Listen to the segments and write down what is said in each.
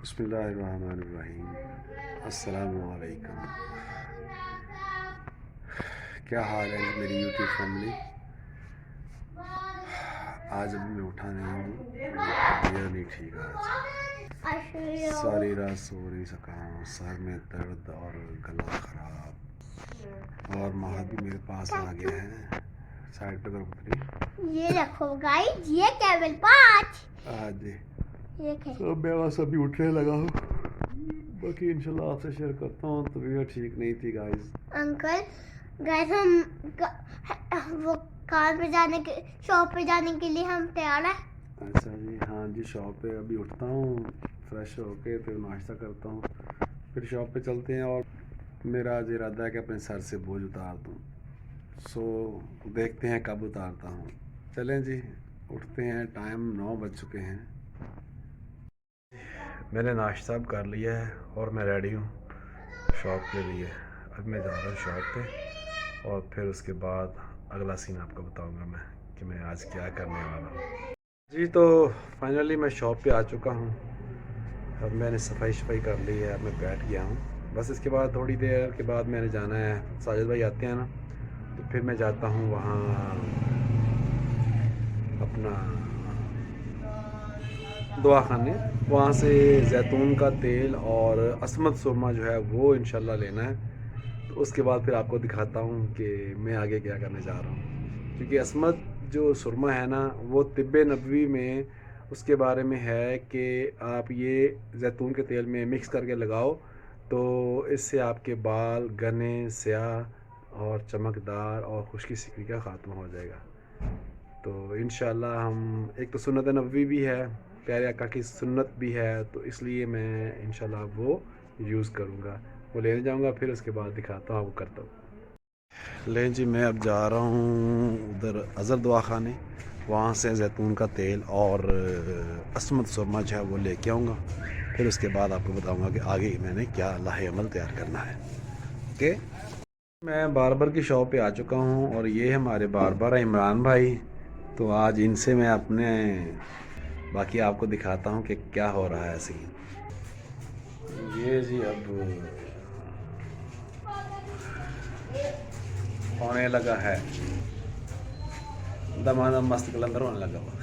बिस्मिल्लाहिर्रहमानिर्रहीम। अस्सलामुअलैकुम। क्या हाल है मेरी यूट्यूब फैमिली। आज अभी मैं उठा नहीं हूँ, तबीयत नहीं ठीक आज। सारी रात सो नहीं सका हूँ, सर में दर्द और गला ख़राब। और महद भी मेरे पास आ गया है। साइड पे करो पुतली। ये देखो गाइस, ये केवल 5 आज ये तो मैं बस अभी उठने लगा हूँ। बाकी इंशाल्लाह आपसे शेयर करता हूँ। तबीयत ठीक नहीं थी गाइस। अंकल गाइस, वो कार पे जाने के शॉप पे जाने के लिए हम तैयार हैं। अच्छा जी, हाँ जी, शॉप पे अभी उठता हूँ, फ्रेश होके फिर नाश्ता करता हूँ, फिर शॉप पे चलते हैं। और मेरा आज इरादा है कि अपने सर से बोझ उतार दूँ। सो देखते हैं कब उतारता हूँ। चलें जी, उठते हैं। टाइम 9 बज चुके हैं। मैंने नाश्ता अब कर लिया है और मैं रेडी हूँ शॉप के लिए। अब मैं जा रहा हूँ शॉप पे और फिर उसके बाद अगला सीन आपको बताऊँगा मैं कि मैं आज क्या करने वाला हूँ जी। तो फाइनली मैं शॉप पे आ चुका हूँ। अब मैंने सफाई कर ली है, अब मैं बैठ गया हूँ। बस इसके बाद थोड़ी देर के बाद मैंने जाना है, साजिद भाई आते हैं ना, तो फिर मैं जाता हूँ वहाँ अपना दवा खाने। वहाँ से जैतून का तेल और असमत सुरमा जो है वो इंशाल्लाह लेना है। तो उसके बाद फिर आपको दिखाता हूँ कि मैं आगे क्या करने जा रहा हूँ। क्योंकि असमत जो सुरमा है ना, वो तिब्बे नबवी में उसके बारे में है कि आप ये जैतून के तेल में मिक्स करके लगाओ तो इससे आपके बाल घने, स्याह और चमकदार और खुश्की सिकरी का ख़ात्मा हो जाएगा। तो इंशाल्लाह हम, एक तो सुन्नत नबवी भी है, प्यारे आका की सुन्नत भी है, तो इसलिए मैं इंशाल्लाह वो यूज़ करूँगा। वो लेने जाऊँगा, फिर उसके बाद दिखाता हूँ वो करता हूँ। लें जी, मैं अब जा रहा हूँ उधर अज़र दवा खाने। वहाँ से जैतून का तेल और असमत सुरमा जो है वो लेके आऊँगा। फिर उसके बाद आपको बताऊँगा कि आगे मैंने क्या लाहे अमल तैयार करना है। ओके, मैं बार्बर की शॉप पे आ चुका हूँ और ये हमारे बार्बर है इमरान भाई। तो आज इनसे मैं अपने बाकी आपको दिखाता हूँ कि क्या हो रहा है सीन। ये जी अब होने लगा है, दमादम मस्त कलंदर होने लगा हुआ।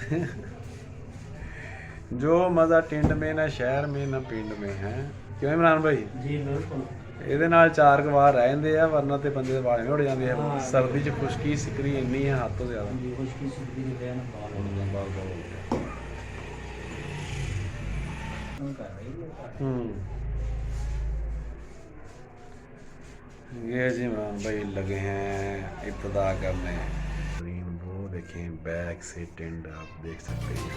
जो मज़ा टिंड में ना शहर में ना पिंड में है। क्यों इमरान भाई जी बिल्कुल। ਇਹਦੇ ਨਾਲ 4 ਵਾਰ ਰਹਿ ਜਾਂਦੇ ਆ, ਵਰਨਾ ਤੇ ਬੰਦੇ ਦੇ ਵਾਲ ਨਹੀਂ ਉੱਡ ਜਾਂਦੇ ਆ। ਸਰਦੀ 'ਚ ਖੁਸ਼ਕੀ ਸਿਕਰੀ ਇੰਨੀ ਹੈ ਹੱਦ ਤੋਂ ਜ਼ਿਆਦਾ। जी खुशकी सर्दी के लिए ना बाल कर रही है। ये जी इमरान भाई लगे हैं इब्तदा करने। वो देखें बैक से टेंड आप देख सकते हैं।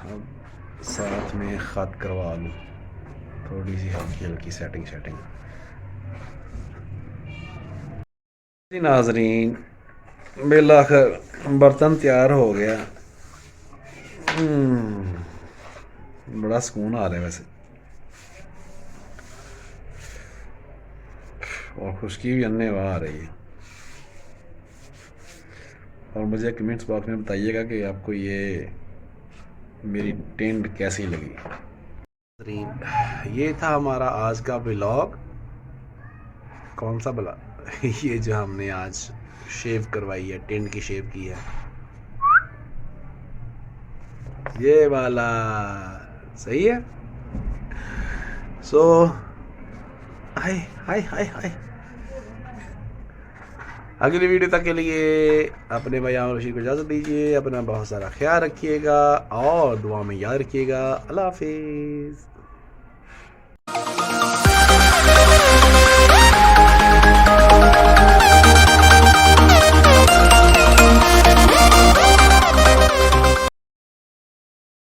अब साथ में ख़त करवा लूँ, थोड़ी सी हल्की हल्की सेटिंग जी। नाजरीन, बिलाखिर बर्तन तैयार हो गया। बड़ा सुकून आ रहा है वैसे, और खुशकी भी अन्य वहाँ आ रही है। और मुझे कमेंट्स बॉक्स में बताइएगा कि आपको ये मेरी टेंट कैसी लगी। ये था हमारा आज का व्लॉग। कौन सा भला? ये जो हमने आज शेव करवाई है, टेंट की शेव की है, ये वाला सही है। सो हाय हाय हाय हाय। अगली वीडियो तक के लिए अपने भाई आमिर रशीद को इजाज़त दीजिए। अपना बहुत सारा ख्याल रखिएगा और दुआ में याद रखिएगा। अल्लाह हाफिज़।